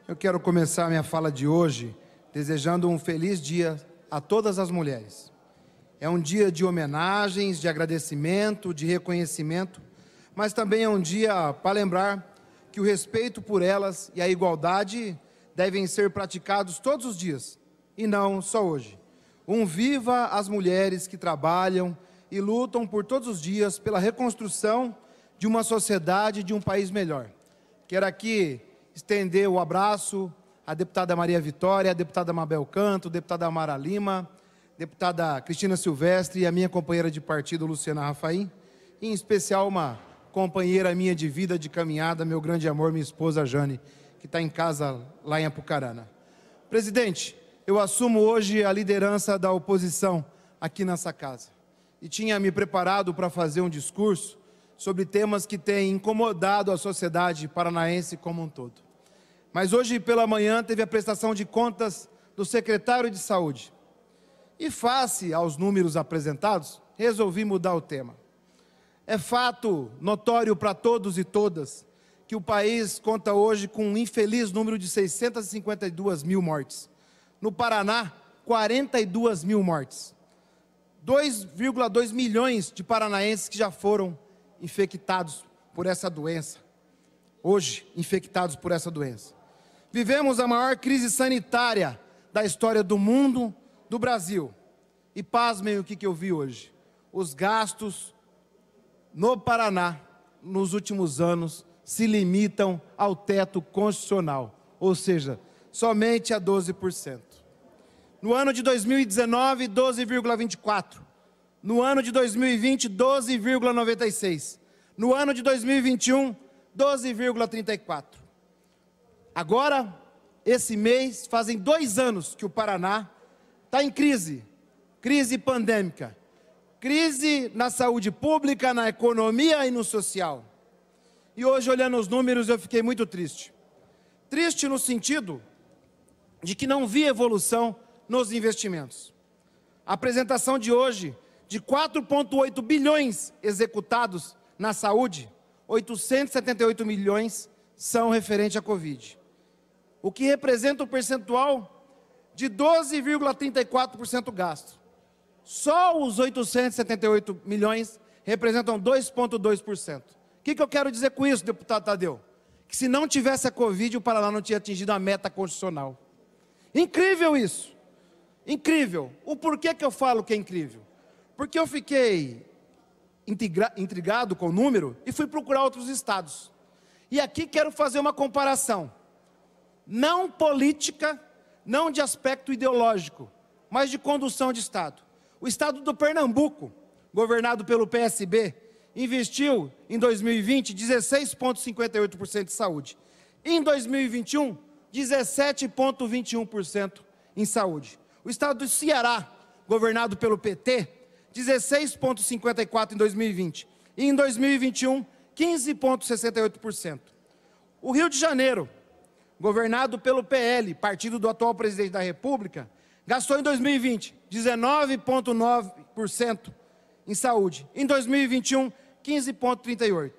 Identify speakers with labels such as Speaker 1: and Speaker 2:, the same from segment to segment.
Speaker 1: Eu quero começar a minha fala de hoje desejando um feliz dia a todas as mulheres. É um dia de homenagens, de agradecimento, de reconhecimento, mas também é um dia para lembrar que o respeito por elas e a igualdade devem ser praticados todos os dias, e não só hoje. Um viva as mulheres que trabalham e lutam por todos os dias pela reconstrução de uma sociedade, de um país melhor. Quero aqui estender o abraço à deputada Maria Vitória, à deputada Mabel Canto, à deputada Amara Lima, deputada Cristina Silvestre e a minha companheira de partido, Luciana Rafaim, e em especial uma companheira minha de vida, de caminhada, meu grande amor, minha esposa Jane, que está em casa lá em Apucarana. Presidente, eu assumo hoje a liderança da oposição aqui nessa casa e tinha me preparado para fazer um discurso sobre temas que têm incomodado a sociedade paranaense como um todo. Mas hoje pela manhã teve a prestação de contas do secretário de Saúde. E face aos números apresentados, resolvi mudar o tema. É fato notório para todos e todas que o país conta hoje com um infeliz número de 652 mil mortes. No Paraná, 42 mil mortes. 2,2 milhões de paranaenses que já foram infectados por essa doença. Hoje, infectados por essa doença. Vivemos a maior crise sanitária da história do mundo, do Brasil. E pasmem o que eu vi hoje. Os gastos no Paraná, nos últimos anos, se limitam ao teto constitucional, ou seja, somente a 12%. No ano de 2019, 12,24%. No ano de 2020, 12,96%. No ano de 2021, 12,34%. Agora, esse mês, fazem 2 anos que o Paraná está em crise pandêmica. Crise na saúde pública, na economia e no social. E hoje, olhando os números, eu fiquei muito triste. Triste no sentido de que não vi evolução nos investimentos. A apresentação de hoje, de 4,8 bilhões executados na saúde, 878 milhões são referentes à Covid. O que representa um percentual de 12,34% gasto. Só os 878 milhões representam 2,2%. O que eu quero dizer com isso, deputado Tadeu? Que se não tivesse a Covid, o Paraná não tinha atingido a meta constitucional. Incrível isso! Incrível! O porquê que eu falo que é incrível? Porque eu fiquei intrigado com o número e fui procurar outros estados. E aqui quero fazer uma comparação. Não política, não de aspecto ideológico, mas de condução de Estado. O estado do Pernambuco, governado pelo PSB, investiu em 2020 16,58% de saúde. Em 2021, 17,21% em saúde. O estado do Ceará, governado pelo PT, 16,54% em 2020. E em 2021, 15,68%. O Rio de Janeiro, governado pelo PL, partido do atual presidente da República, gastou em 2020 19,9% em saúde. Em 2021, 15,38%.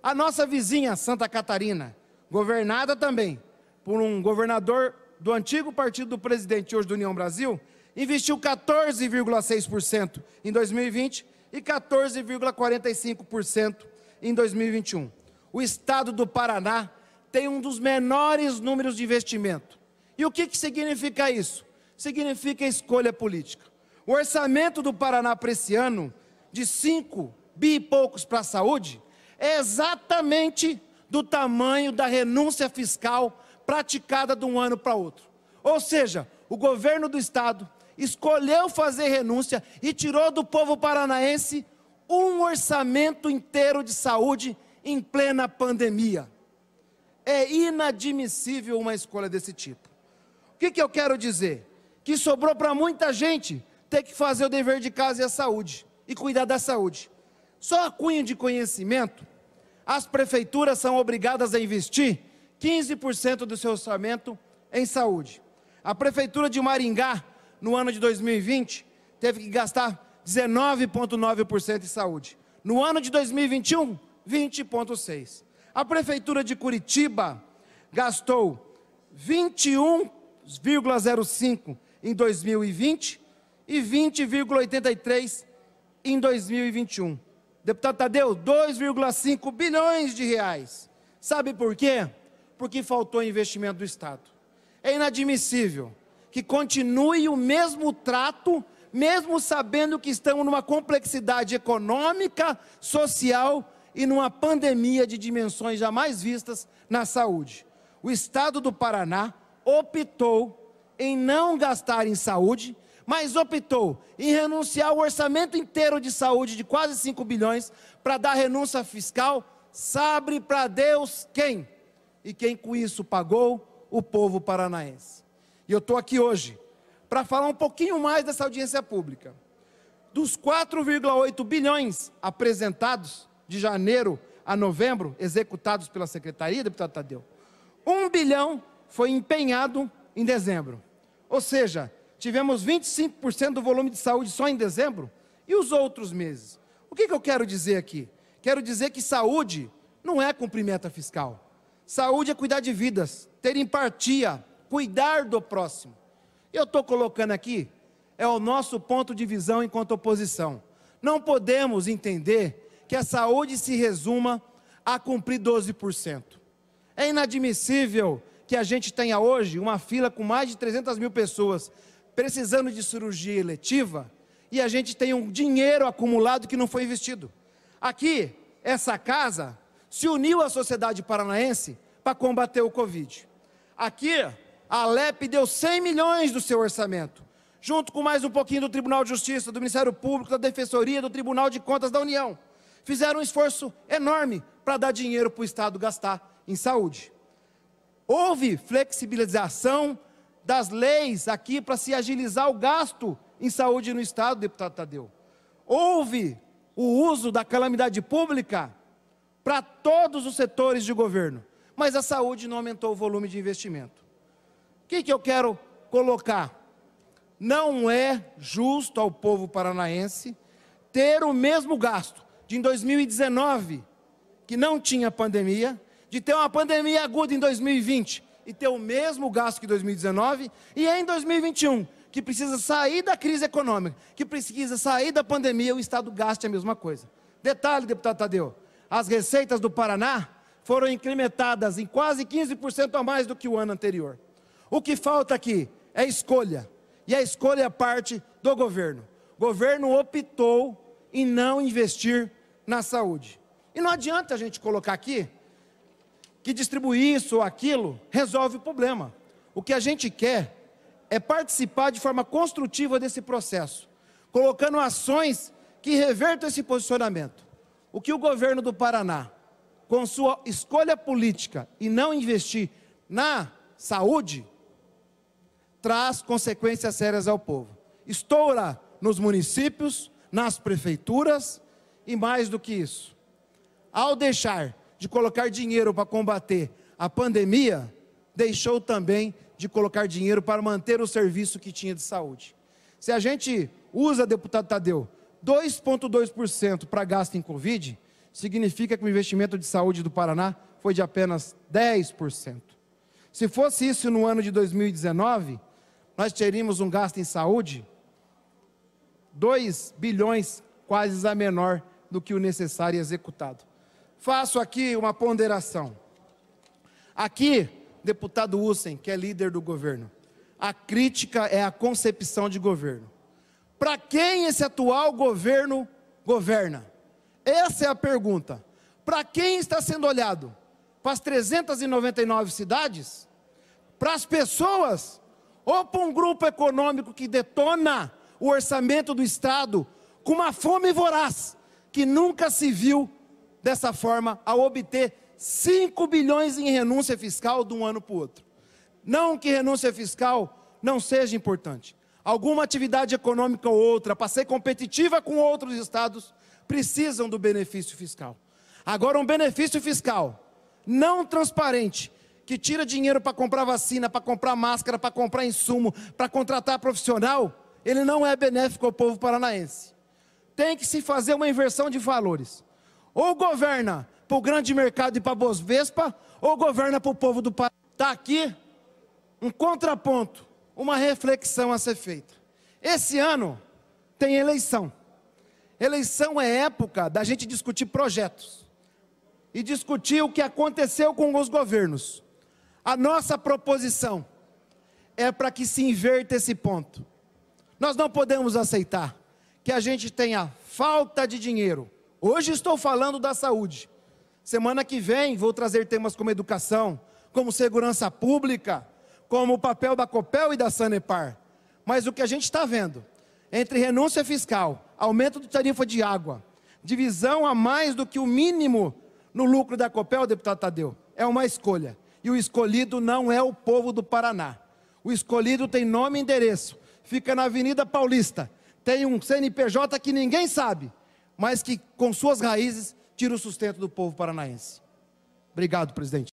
Speaker 1: A nossa vizinha, Santa Catarina, governada também por um governador do antigo partido do presidente, hoje do União Brasil, investiu 14,6% em 2020 e 14,45% em 2021. O estado do Paraná tem um dos menores números de investimento. E o que significa isso? Significa escolha política. O orçamento do Paraná para esse ano, de 5 bi e poucos para a saúde, é exatamente do tamanho da renúncia fiscal praticada de um ano para outro. Ou seja, o governo do estado escolheu fazer renúncia e tirou do povo paranaense um orçamento inteiro de saúde em plena pandemia. É inadmissível uma escolha desse tipo. O que eu quero dizer? Que sobrou para muita gente ter que fazer o dever de casa e a saúde, e cuidar da saúde. Só a cunho de conhecimento, as prefeituras são obrigadas a investir 15% do seu orçamento em saúde. A prefeitura de Maringá, no ano de 2020, teve que gastar 19,9% em saúde. No ano de 2021, 20,6%. A prefeitura de Curitiba gastou 21,05 em 2020 e 20,83 em 2021. Deputado Tadeu, 2,5 bilhões de reais. Sabe por quê? Porque faltou investimento do Estado. É inadmissível que continue o mesmo trato, mesmo sabendo que estamos numa complexidade econômica, social e numa pandemia de dimensões jamais vistas na saúde. O Estado do Paraná optou em não gastar em saúde, mas optou em renunciar ao orçamento inteiro de saúde de quase 5 bilhões para dar renúncia fiscal, sabe para Deus quem? E quem com isso pagou? O povo paranaense. E eu estou aqui hoje para falar um pouquinho mais dessa audiência pública. Dos 4,8 bilhões apresentados de janeiro a novembro, executados pela Secretaria, deputado Tadeu, 1 bilhão foi empenhado em dezembro. Ou seja, tivemos 25% do volume de saúde só em dezembro. E os outros meses? O que eu quero dizer aqui? Quero dizer que saúde não é cumprir meta fiscal. Saúde é cuidar de vidas, ter empatia, cuidar do próximo. Eu estou colocando aqui, é o nosso ponto de visão enquanto oposição. Não podemos entender que a saúde se resuma a cumprir 12%. É inadmissível que a gente tenha hoje uma fila com mais de 300 mil pessoas precisando de cirurgia eletiva e a gente tem um dinheiro acumulado que não foi investido. Aqui, essa casa se uniu à sociedade paranaense para combater o Covid. Aqui, a Alep deu 100 milhões do seu orçamento, junto com mais um pouquinho do Tribunal de Justiça, do Ministério Público, da Defensoria, do Tribunal de Contas da União. Fizeram um esforço enorme para dar dinheiro para o Estado gastar em saúde. Houve flexibilização das leis aqui para se agilizar o gasto em saúde no Estado, deputado Tadeu. Houve o uso da calamidade pública para todos os setores de governo, mas a saúde não aumentou o volume de investimento. O que eu quero colocar? Não é justo ao povo paranaense ter o mesmo gasto de em 2019, que não tinha pandemia, de ter uma pandemia aguda em 2020 e ter o mesmo gasto que 2019, e em 2021, que precisa sair da crise econômica, que precisa sair da pandemia, o Estado gaste a mesma coisa. Detalhe, deputado Tadeu, as receitas do Paraná foram incrementadas em quase 15% a mais do que o ano anterior. O que falta aqui é escolha, e a escolha é parte do governo. O governo optou em não investir na saúde. E não adianta a gente colocar aqui que distribuir isso ou aquilo resolve o problema. O que a gente quer é participar de forma construtiva desse processo, colocando ações que revertam esse posicionamento. O que o governo do Paraná, com sua escolha política e não investir na saúde, traz consequências sérias ao povo. Estoura nos municípios, nas prefeituras e mais do que isso. Ao deixar de colocar dinheiro para combater a pandemia, deixou também de colocar dinheiro para manter o serviço que tinha de saúde. Se a gente usa, deputado Tadeu, 2,2% para gasto em Covid, significa que o investimento de saúde do Paraná foi de apenas 10%. Se fosse isso no ano de 2019, nós teríamos um gasto em saúde 2 bilhões, quase a menor do que o necessário e executado. Faço aqui uma ponderação. Aqui, deputado Hussen, que é líder do governo, a crítica é a concepção de governo. Para quem esse atual governo governa? Essa é a pergunta. Para quem está sendo olhado? Para as 399 cidades? Para as pessoas? Ou para um grupo econômico que detona o orçamento do Estado com uma fome voraz, que nunca se viu dessa forma ao obter 5 bilhões em renúncia fiscal de um ano para o outro? Não que renúncia fiscal não seja importante. Alguma atividade econômica ou outra, para ser competitiva com outros estados, precisam do benefício fiscal. Agora, um benefício fiscal não transparente, que tira dinheiro para comprar vacina, para comprar máscara, para comprar insumo, para contratar profissional, ele não é benéfico ao povo paranaense. Tem que se fazer uma inversão de valores. Ou governa para o grande mercado e para a Bovespa, ou governa para o povo do Paraná. Está aqui um contraponto, uma reflexão a ser feita. Esse ano tem eleição. Eleição é época da gente discutir projetos e discutir o que aconteceu com os governos. A nossa proposição é para que se inverta esse ponto. Nós não podemos aceitar que a gente tenha falta de dinheiro. Hoje estou falando da saúde. Semana que vem vou trazer temas como educação, como segurança pública, como o papel da Copel e da Sanepar. Mas o que a gente está vendo, entre renúncia fiscal, aumento de tarifa de água, divisão a mais do que o mínimo no lucro da Copel, deputado Tadeu, é uma escolha. E o escolhido não é o povo do Paraná. O escolhido tem nome e endereço, fica na Avenida Paulista, tem um CNPJ que ninguém sabe, mas que com suas raízes tira o sustento do povo paranaense. Obrigado, presidente.